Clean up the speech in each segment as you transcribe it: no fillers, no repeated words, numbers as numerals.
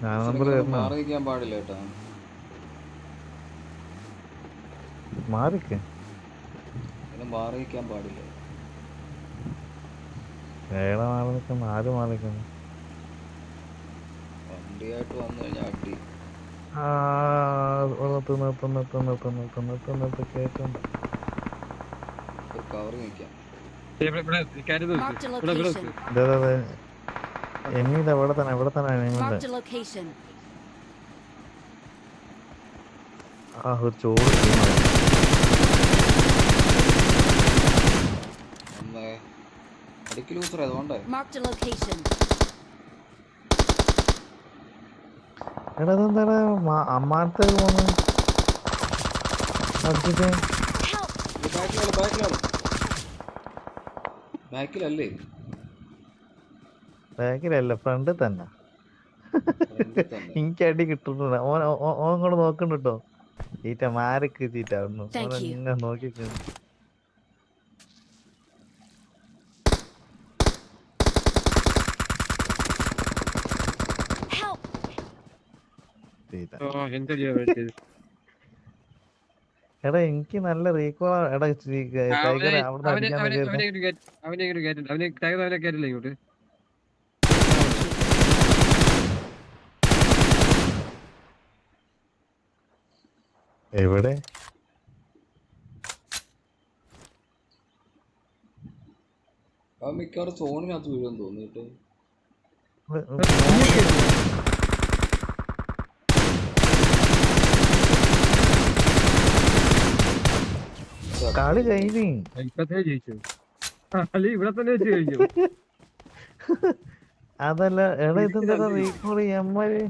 ഞാൻ നമ്പർ തരണോ? മാറി നിൽക്കാൻ പാടില്ല കേട്ടോ. മാറിക്ക് മാറി നിൽക്കാൻ പാടില്ല. ഏടെ മാറി നിൽക്കുന്നു? ആര് മാറി നിൽക്കുന്നു? വണ്ടിയായിട്ട് വന്നു കഴിഞ്ഞാൽ അടി. കേട്ടുണ്ട്. കവർ നിൽക്കാം. എമ്മീത എവിടെ തന്നെ എമ്മീന്റെ ആ ഒരു ചോറ് എടാ എന്താടാ അമ്മാനത്തേക്ക് പോന്ന് അടിച്ചിട്ട് ബാക്കിലല്ല ഫ്രണ്ടിൽ തന്നെ. എനിക്ക് അടി കിട്ടുന്നുണ്ട്. ഓൻ ഇങ്ങോട്ട് നോക്കണ്ട കേട്ടോ. ചീറ്റ മാരക്ക് ചീറ്റ ഓനെന്നെ നോക്കിക്കുന്നു. എടാ എനിക്ക് നല്ല റീകോൾ. എടാ ടൈഗർ അവിടെ അടിക്കാൻ ഇങ്ങോട്ട് എവിടെ മിക്കവാറും സോണിനകത്ത് വീഴുമെന്ന് തോന്നിട്ട്. കളി കഴിഞ്ഞു. ഇവിടെ തന്നെ കഴിഞ്ഞു. അതല്ല എടാ ഇതെന്താ റീകോൾ എമ്മാര്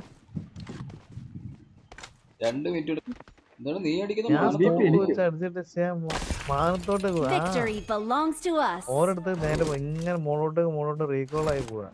2 മിനിറ്റ് നീ അടിക്കുന്ന അടിച്ചിട്ട് മാനത്തോട്ട് ഓരോരുത്തർ നേരെ ഇങ്ങനെ മുകളോട്ട് റീകോൾ ആയി പോവാ.